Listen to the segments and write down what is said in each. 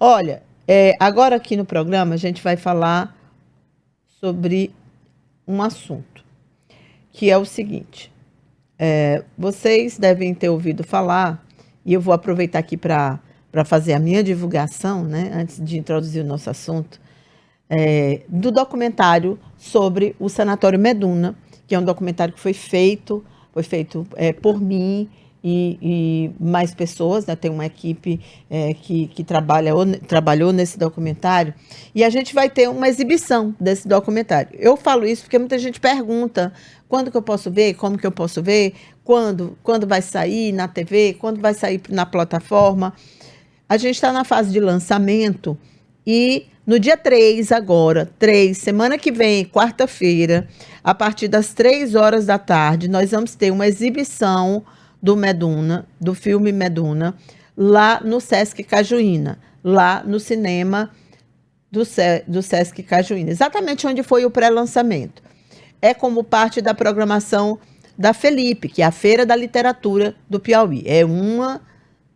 Olha, agora aqui no programa a gente vai falar sobre um assunto, que é o seguinte. Vocês devem ter ouvido falar, e eu vou aproveitar aqui para fazer a minha divulgação, né, antes de introduzir o nosso assunto, do documentário sobre o Sanatório Meduna, que é um documentário que foi feito por mim e mais pessoas, né? Tem uma equipe que trabalhou nesse documentário, e a gente vai ter uma exibição desse documentário. Eu falo isso porque muita gente pergunta quando que eu posso ver, como que eu posso ver, quando vai sair na TV, quando vai sair na plataforma. A gente está na fase de lançamento e no dia 3 agora, semana que vem, quarta-feira, a partir das 3 horas da tarde, nós vamos ter uma exibição do Meduna, do filme Meduna, lá no Sesc Cajuína, lá no cinema do Sesc Cajuína, exatamente onde foi o pré-lançamento. É como parte da programação da Felipe, que é a Feira da Literatura do Piauí. É uma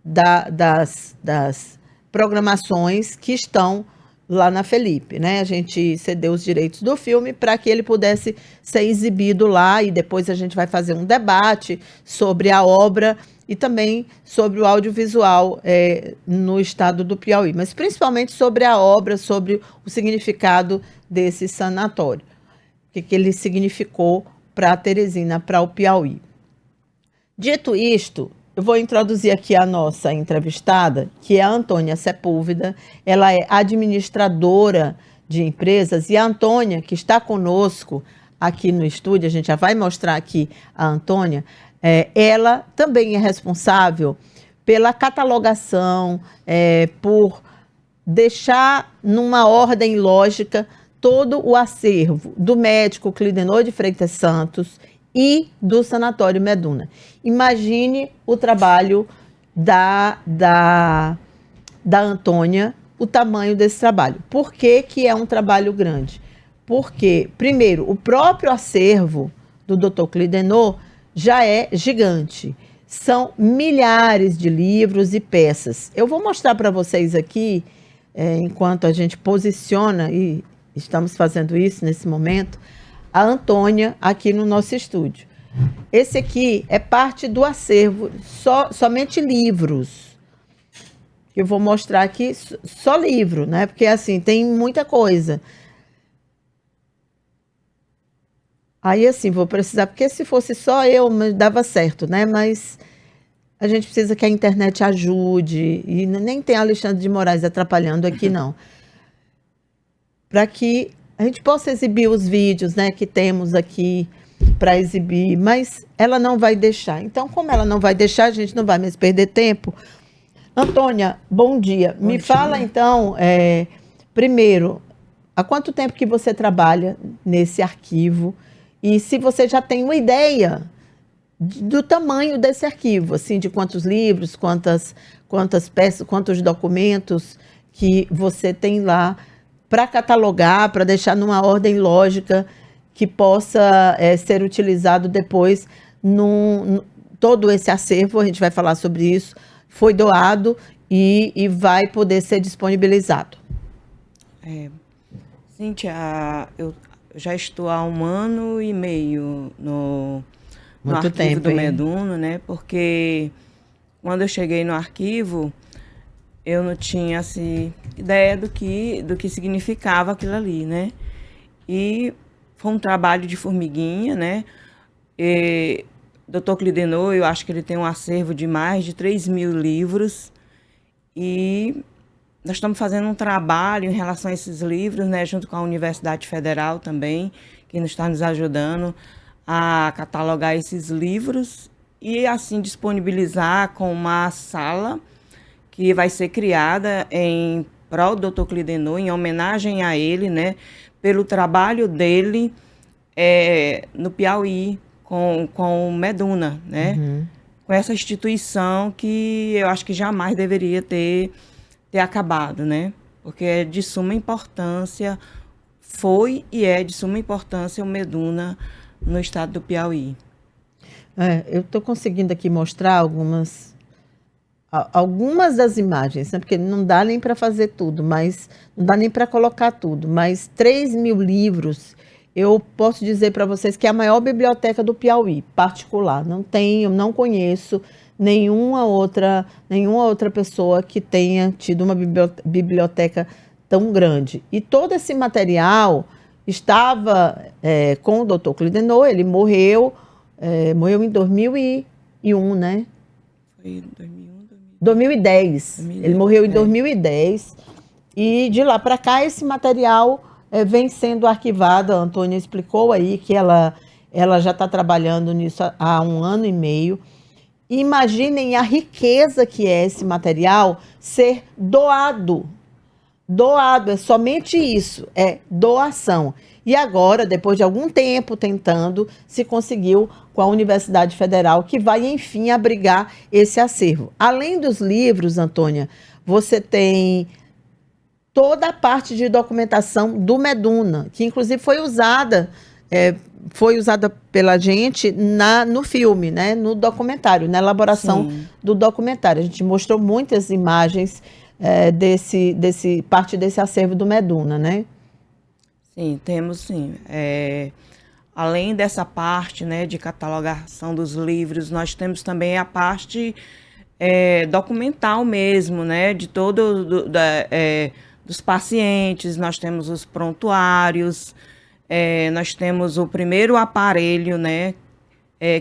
das programações que estão lá na Felipe, né? A gente cedeu os direitos do filme para que ele pudesse ser exibido lá, e depois a gente vai fazer um debate sobre a obra e também sobre o audiovisual no estado do Piauí, mas principalmente sobre a obra, sobre o significado desse sanatório, o que ele significou para a Teresina, para o Piauí. Dito isto, eu vou introduzir aqui a nossa entrevistada, que é a Antônia Sepúlveda. Ela é administradora de empresas, e a Antônia, que está conosco aqui no estúdio, a gente já vai mostrar aqui a Antônia, ela também é responsável pela catalogação, por deixar numa ordem lógica todo o acervo do médico Clidenor de Freitas Santos e do Sanatório Meduna. Imagine o trabalho da Antônia, o tamanho desse trabalho. Por que que é um trabalho grande? Porque, primeiro, o próprio acervo do Dr. Clidenor já é gigante. São milhares de livros e peças. Eu vou mostrar para vocês aqui, enquanto a gente posiciona, e estamos fazendo isso nesse momento, a Antônia aqui no nosso estúdio. Esse aqui é parte do acervo, somente livros. Eu vou mostrar aqui só livro, né? Porque assim, tem muita coisa. Aí assim, vou precisar, porque se fosse só eu, dava certo, né? Mas a gente precisa que a internet ajude, e nem tem Alexandre de Moraes atrapalhando aqui, não. Para que a gente possa exibir os vídeos, né, que temos aqui para exibir, mas ela não vai deixar. Então, como ela não vai deixar, a gente não vai mais perder tempo. Antônia, bom dia. Me fala, então, primeiro, há quanto tempo que você trabalha nesse arquivo, e se você já tem uma ideia do tamanho desse arquivo, assim, de quantos livros, quantas peças, quantos documentos que você tem lá para catalogar, para deixar numa ordem lógica que possa ser utilizado depois. Todo esse acervo, a gente vai falar sobre isso, foi doado e vai poder ser disponibilizado. Cíntia, eu já estou há 1 ano e meio no arquivo do Meduna, né? Porque quando eu cheguei no arquivo, eu não tinha assim, ideia do que significava aquilo ali, né? E foi um trabalho de formiguinha, né? Dr. Clidenor, eu acho que ele tem um acervo de mais de 3.000 livros, e nós estamos fazendo um trabalho em relação a esses livros, né? Junto com a Universidade Federal também, que está nos ajudando a catalogar esses livros e assim disponibilizar com uma sala que vai ser criada em prol do Dr. Clidenor, em homenagem a ele, né, pelo trabalho dele no Piauí, com o Meduna, né, com essa instituição que eu acho que jamais deveria ter acabado, né, porque é de suma importância, foi e é de suma importância o Meduna no estado do Piauí. Eu estou conseguindo aqui mostrar algumas algumas das imagens, né? Porque não dá nem para fazer tudo, mas não dá nem para colocar tudo, mas 3.000 livros, eu posso dizer para vocês que é a maior biblioteca do Piauí, particular. Não tem, eu não conheço nenhuma outra pessoa que tenha tido uma biblioteca tão grande. E todo esse material estava com o Dr. Clidenot. Ele morreu em 2001, né? Foi em 2001, 2010. 2010. Ele morreu em 2010. E de lá para cá, esse material vem sendo arquivado. A Antônia explicou aí que ela já está trabalhando nisso há 1 ano e meio. Imaginem a riqueza que é esse material ser doado. Doado, é somente isso, é doação. E agora, depois de algum tempo tentando, se conseguiu com a Universidade Federal, que vai, enfim, abrigar esse acervo. Além dos livros, Antônia, você tem toda a parte de documentação do Meduna, que inclusive foi usada pela gente no filme, né, no documentário, na elaboração Sim. do documentário. A gente mostrou muitas imagens parte desse acervo do Meduna, né? Sim, temos sim. Além dessa parte, né, de catalogação dos livros, nós temos também a parte documental mesmo, né, de dos pacientes. Nós temos os prontuários, nós temos o primeiro aparelho, né,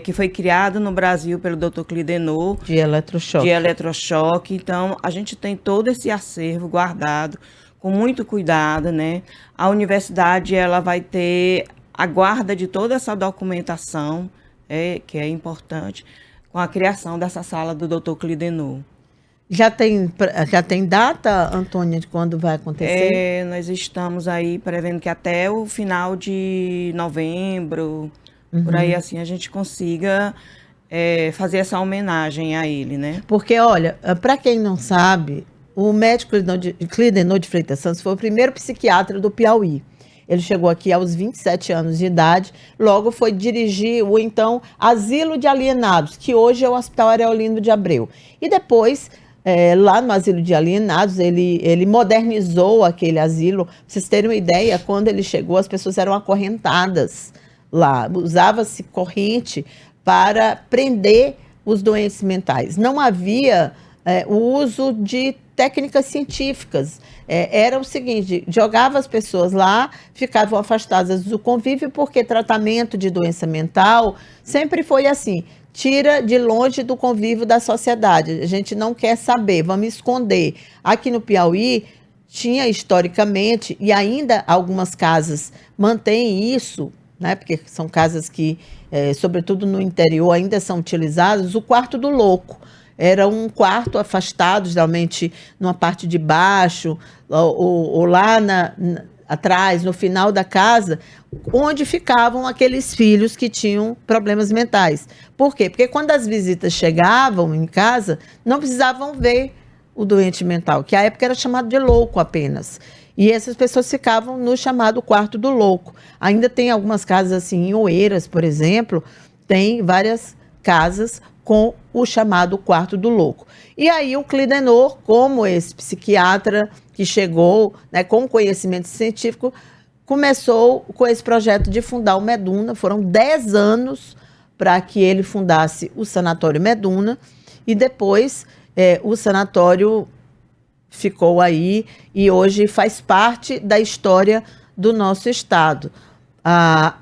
que foi criado no Brasil pelo Dr. Clidenot. De eletrochoque. De eletrochoque. Então, a gente tem todo esse acervo guardado com muito cuidado, né? A universidade, ela vai ter a guarda de toda essa documentação, que é importante, com a criação dessa sala do Dr. Clidenot. Já tem data, Antônia, de quando vai acontecer? Nós estamos aí prevendo que até o final de novembro, por aí assim, a gente consiga fazer essa homenagem a ele, né? Porque, olha, para quem não sabe, o médico Clidenot de Freitas Santos foi o primeiro psiquiatra do Piauí. Ele chegou aqui aos 27 anos de idade, logo foi dirigir o então Asilo de Alienados, que hoje é o Hospital Areolino de Abreu. E depois, lá no Asilo de Alienados, ele modernizou aquele asilo. Pra vocês terem uma ideia, quando ele chegou, as pessoas eram acorrentadas lá. Usava-se corrente para prender os doentes mentais. Não havia o uso de técnicas científicas. Era o seguinte, jogava as pessoas lá, ficavam afastadas do convívio, porque tratamento de doença mental sempre foi assim, tira de longe do convívio da sociedade. A gente não quer saber, vamos esconder. Aqui no Piauí, tinha historicamente, e ainda algumas casas mantêm isso, né, porque são casas que, sobretudo no interior, ainda são utilizadas, o quarto do louco. Era um quarto afastado, geralmente numa parte de baixo, ou lá atrás, no final da casa, onde ficavam aqueles filhos que tinham problemas mentais. Por quê? Porque quando as visitas chegavam em casa, não precisavam ver o doente mental, que à época era chamado de louco apenas. E essas pessoas ficavam no chamado quarto do louco. Ainda tem algumas casas assim, em Oeiras, por exemplo, tem várias casas com o chamado quarto do louco. E aí o Clidenot, como esse psiquiatra que chegou, né, com conhecimento científico, começou com esse projeto de fundar o Meduna. Foram 10 anos para que ele fundasse o Sanatório Meduna, e depois o sanatório ficou aí e hoje faz parte da história do nosso estado.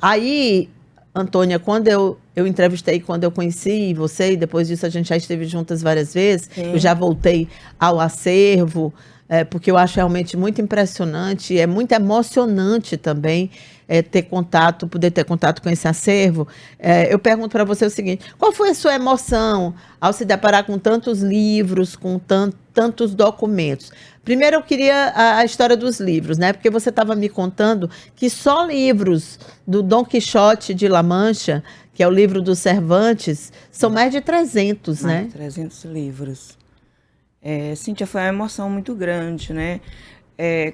Aí, Antônia, quando eu entrevistei, quando eu conheci você, e depois disso a gente já esteve juntas várias vezes, Sim. Eu já voltei ao acervo, porque eu acho realmente muito impressionante, é muito emocionante também poder ter contato com esse acervo. Eu pergunto para você o seguinte, qual foi a sua emoção ao se deparar com tantos livros, com tantos documentos? Primeiro eu queria a história dos livros, né? Porque você estava me contando que só livros do Dom Quixote de La Mancha, que é o livro do Cervantes, são mais de 300, né? Mais de 300 livros. Cíntia, foi uma emoção muito grande, né?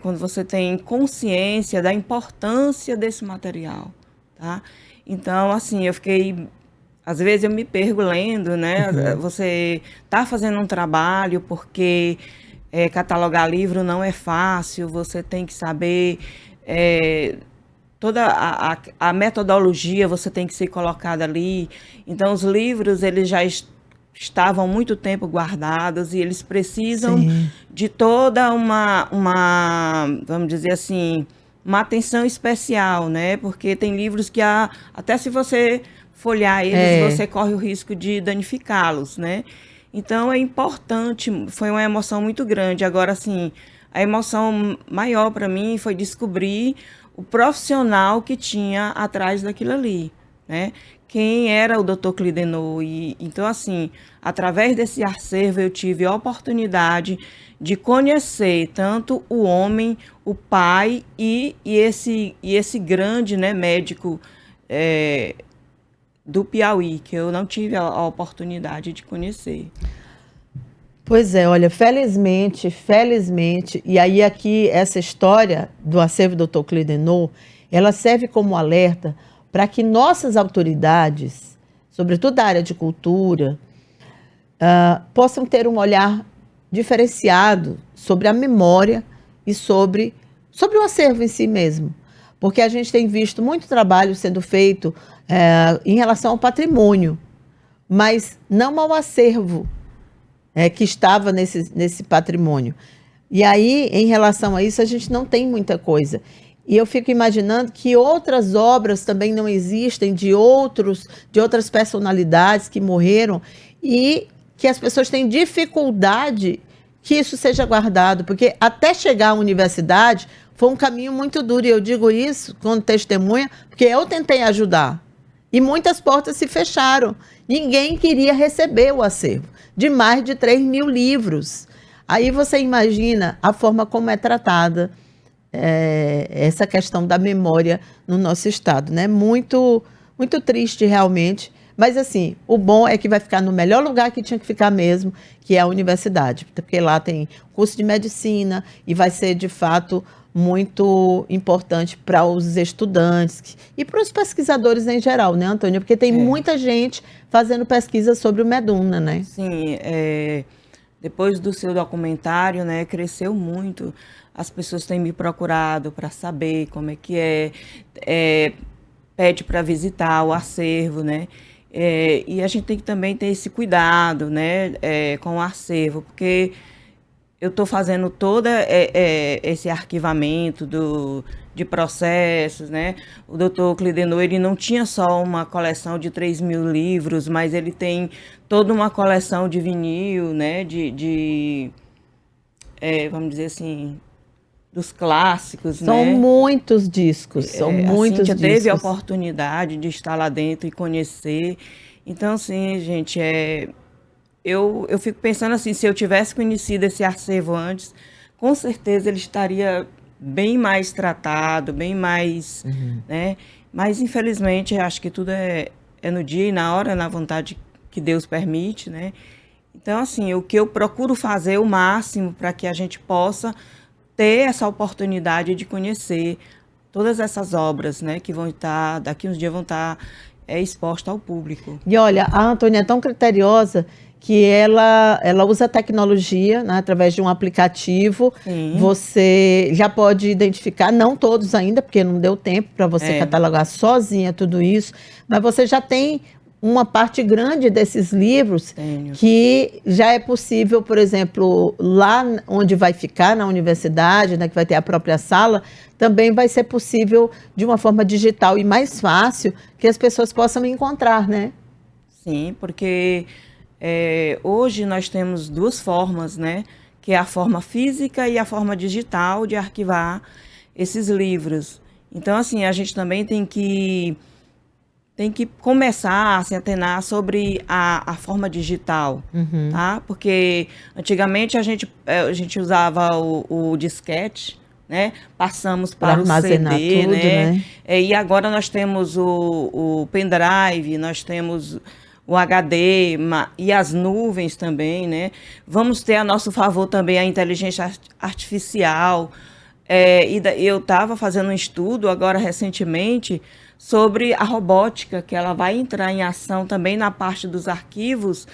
Quando você tem consciência da importância desse material, tá? Então, assim, eu fiquei às vezes eu me perco lendo, né? Uhum. Você está fazendo um trabalho porque catalogar livro não é fácil, você tem que saber é, toda a metodologia, você tem que ser colocada ali. Então, os livros, eles já estavam muito tempo guardados e eles precisam Sim. de toda vamos dizer assim, uma atenção especial, né? Porque tem livros que até se você folhear eles, É. você corre o risco de danificá-los, né? Então é importante, foi uma emoção muito grande. Agora, assim, a emoção maior para mim foi descobrir o profissional que tinha atrás daquilo ali, né? Quem era o Dr. Clidenot. E então, assim, através desse acervo eu tive a oportunidade de conhecer tanto o homem, o pai e esse grande, né, médico é, do Piauí, que eu não tive a oportunidade de conhecer. Pois é, olha, felizmente, e aí aqui essa história do acervo do Dr. Clidenot, ela serve como alerta para que nossas autoridades, sobretudo da área de cultura, possam ter um olhar diferenciado sobre a memória e sobre o acervo em si mesmo. Porque a gente tem visto muito trabalho sendo feito em relação ao patrimônio, mas não ao acervo que estava nesse patrimônio. E aí, em relação a isso, a gente não tem muita coisa. E eu fico imaginando que outras obras também não existem de outras personalidades que morreram e que as pessoas têm dificuldade que isso seja guardado, porque até chegar à universidade foi um caminho muito duro, e eu digo isso como testemunha, porque eu tentei ajudar. E muitas portas se fecharam. Ninguém queria receber o acervo de mais de 3.000 livros. Aí você imagina a forma como é tratada essa questão da memória no nosso estado, né? Muito, muito triste realmente. Mas assim, o bom é que vai ficar no melhor lugar que tinha que ficar mesmo, que é a universidade, porque lá tem curso de medicina e vai ser de fato muito importante para os estudantes e para os pesquisadores em geral, né, Antônia? Porque tem É, muita gente fazendo pesquisa sobre o Meduna, né? sim, depois do seu documentário, né, cresceu muito. As pessoas têm me procurado para saber como é que é, pede para visitar o acervo, né? E a gente tem que também ter esse cuidado, né, com o acervo, porque eu estou fazendo todo esse arquivamento de processos, né? O doutor Clidenot, ele não tinha só uma coleção de 3.000 livros, mas ele tem toda uma coleção de vinil, né? Vamos dizer assim, dos clássicos, São né? muitos discos, são A muitos Cíntia teve a discos. oportunidade de estar lá dentro e conhecer. Então, assim, gente, eu fico pensando assim, se eu tivesse conhecido esse acervo antes, com certeza ele estaria bem mais tratado, bem mais, né? Mas infelizmente acho que tudo é no dia e na hora, na vontade que Deus permite, né? Então, assim, o que eu procuro fazer o máximo para que a gente possa ter essa oportunidade de conhecer todas essas obras, né, que vão estar, daqui uns dias vão estar expostas ao público. E olha, a Antônia é tão criteriosa que ela usa tecnologia, né, através de um aplicativo. Sim, Você já pode identificar, não todos ainda, porque não deu tempo para você é, catalogar sozinha tudo isso, mas você já tem uma parte grande desses livros tenho. que já é possível, por exemplo, lá onde vai ficar, na universidade, né, que vai ter a própria sala, também vai ser possível de uma forma digital e mais fácil que as pessoas possam encontrar, né? Sim, porque hoje nós temos duas formas, né? Que é a forma física e a forma digital de arquivar esses livros. Então, assim, a gente também tem que começar a se antenar sobre a forma digital, tá? Porque antigamente a gente usava o disquete, né? Passamos Para para o armazenar CD, tudo, né? né? E agora nós temos o pendrive, nós temos o HD e as nuvens também, né? Vamos ter a nosso favor também a inteligência artificial, Eu estava fazendo um estudo agora recentemente sobre a robótica, que ela vai entrar em ação também na parte dos arquivos,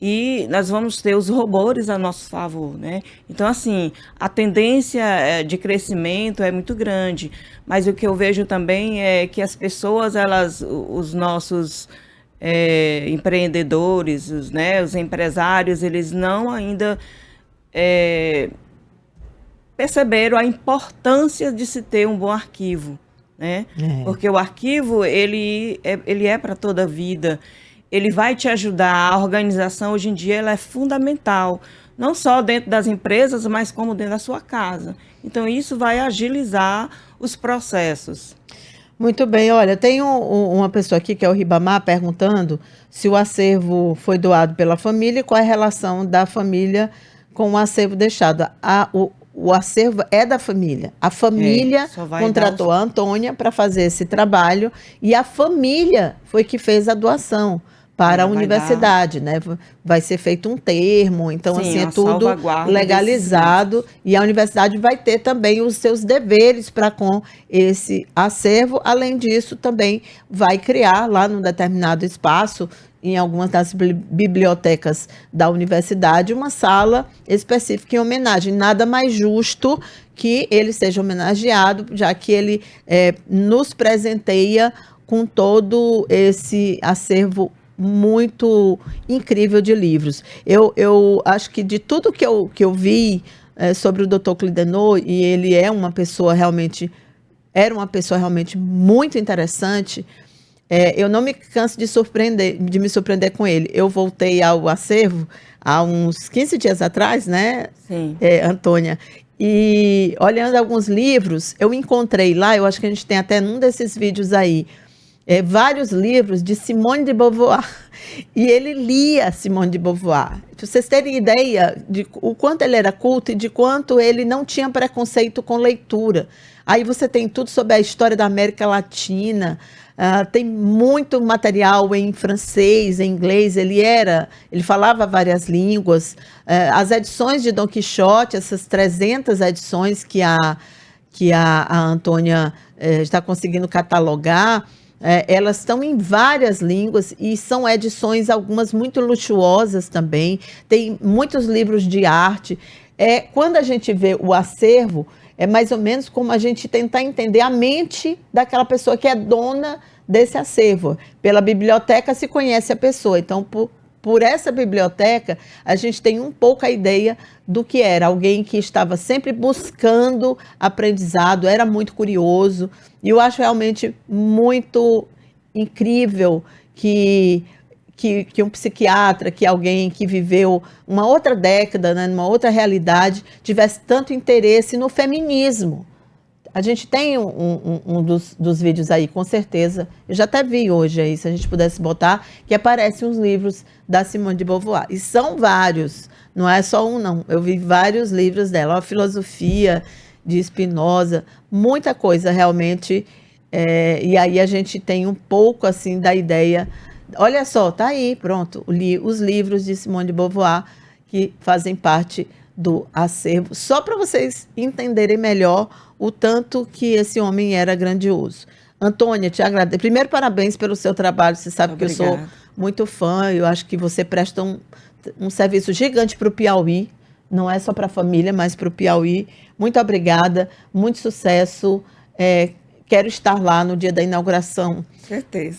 e nós vamos ter os robôs a nosso favor, né? Então, assim, a tendência de crescimento é muito grande, mas o que eu vejo também é que as pessoas, os nossos empreendedores, os empresários, eles não ainda perceberam a importância de se ter um bom arquivo, né? Porque o arquivo, ele é para toda a vida. Ele vai te ajudar. A organização, hoje em dia, ela é fundamental, não só dentro das empresas, mas como dentro da sua casa. Então, isso vai agilizar os processos. Muito bem, olha, tem uma pessoa aqui, que é o Ribamar, perguntando se o acervo foi doado pela família e qual é a relação da família com o acervo deixado. O acervo é da família. A família contratou a Antônia para fazer esse trabalho e a família foi que fez a doação para a universidade, né? Vai ser feito um termo, então, assim, é tudo legalizado e a universidade vai ter também os seus deveres para com esse acervo. Além disso, também vai criar lá num determinado espaço, em algumas das bibliotecas da universidade, uma sala específica em homenagem. Nada mais justo que ele seja homenageado, já que ele nos presenteia com todo esse acervo muito incrível de livros. Eu acho que de tudo que eu vi sobre o Dr. Clidenot, e ele era uma pessoa realmente muito interessante, eu não me canso de me surpreender com ele. Eu voltei ao acervo há uns 15 dias atrás, né, Sim. Antônia? E olhando alguns livros, eu encontrei lá, eu acho que a gente tem até num desses vídeos aí, vários livros de Simone de Beauvoir. E ele lia Simone de Beauvoir. Para vocês terem ideia de o quanto ele era culto e de quanto ele não tinha preconceito com leitura. Aí você tem tudo sobre a história da América Latina, tem muito material em francês, em inglês. Ele falava várias línguas. As edições de Dom Quixote, essas 300 edições que a Antônia está conseguindo catalogar, elas estão em várias línguas e são edições, algumas muito luxuosas também. Tem muitos livros de arte. Quando a gente vê o acervo, é mais ou menos como a gente tentar entender a mente daquela pessoa que é dona desse acervo. Pela biblioteca se conhece a pessoa. Então, por essa biblioteca, a gente tem um pouco a ideia do que era. Alguém que estava sempre buscando aprendizado, era muito curioso. E eu acho realmente muito incrível que um psiquiatra, que alguém que viveu uma outra década, né, numa outra realidade, tivesse tanto interesse no feminismo. A gente tem um dos vídeos aí, com certeza. Eu já até vi hoje aí, se a gente pudesse botar, que aparecem uns livros da Simone de Beauvoir. E são vários, não é só um, não. Eu vi vários livros dela. A filosofia de Spinoza, muita coisa realmente. E aí a gente tem um pouco assim da ideia. Olha só, tá aí, pronto. Os livros de Simone de Beauvoir que fazem parte do acervo, só para vocês entenderem melhor o tanto que esse homem era grandioso. Antônia, te agradeço. Primeiro, parabéns pelo seu trabalho. Você sabe que eu sou muito fã. Eu acho que você presta um serviço gigante para o Piauí. Não é só para a família, mas para o Piauí. Muito obrigada. Muito sucesso. Quero estar lá no dia da inauguração. Certeza.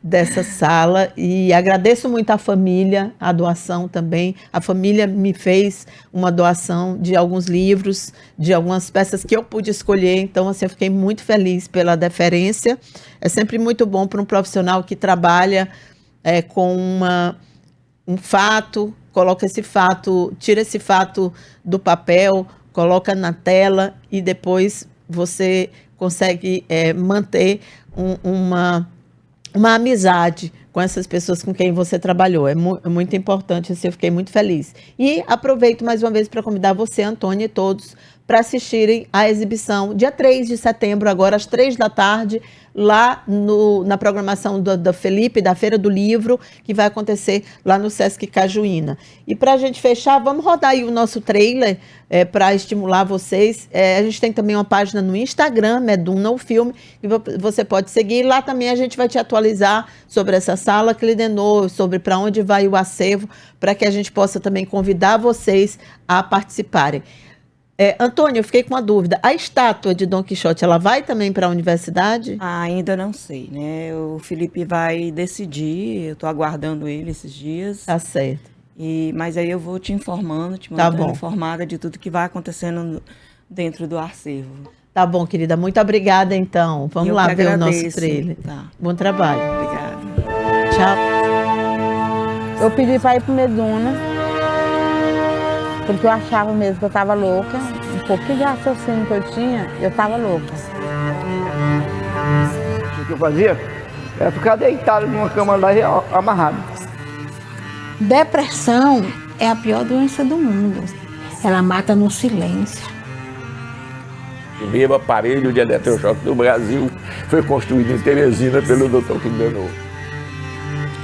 Dessa sala, e agradeço muito à família, a doação também. A família me fez uma doação de alguns livros, de algumas peças que eu pude escolher, então assim, eu fiquei muito feliz pela deferência. É sempre muito bom para um profissional que trabalha com um fato, coloca esse fato, tira esse fato do papel, coloca na tela e depois você consegue manter uma amizade com essas pessoas com quem você trabalhou. É muito importante, assim, eu fiquei muito feliz. E aproveito mais uma vez para convidar você, Antônia, e todos para assistirem à exibição dia 3 de setembro, agora às 3 da tarde, lá na programação do Felipe, da Feira do Livro, que vai acontecer lá no Sesc Cajuína. E para a gente fechar, vamos rodar aí o nosso trailer para estimular vocês. A gente tem também uma página no Instagram, Meduna o Filme, que você pode seguir. Lá também a gente vai te atualizar sobre essa sala Clidenor, sobre para onde vai o acervo, para que a gente possa também convidar vocês a participarem. Antônio, eu fiquei com uma dúvida. A estátua de Dom Quixote, ela vai também para a universidade? Ainda não sei, né? O Felipe vai decidir, eu estou aguardando ele esses dias. Tá certo. Mas aí eu vou te informando, te Tá mantendo bom. informada de tudo que vai acontecendo dentro do acervo. Tá bom, querida. Muito obrigada, então. Vamos Eu lá que ver o nosso agradeço. trailer. Tá. Bom trabalho. Obrigada. Tchau. Eu pedi para ir pro Meduna, porque eu achava mesmo que eu estava louca. Um pouquinho de raciocínio que eu tinha, eu estava louca. O que eu fazia era ficar deitado numa cama lá e amarrado. Depressão é a pior doença do mundo. Ela mata no silêncio. O primeiro aparelho de eletrochoque do Brasil foi construído em Teresina pelo Dr. Clidenor.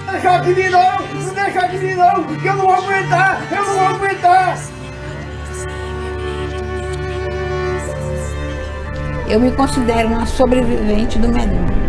Não deixa de mim não! Não deixa de mim não! Que eu não vou aguentar! Eu não vou aguentar! Eu me considero uma sobrevivente do Meduna.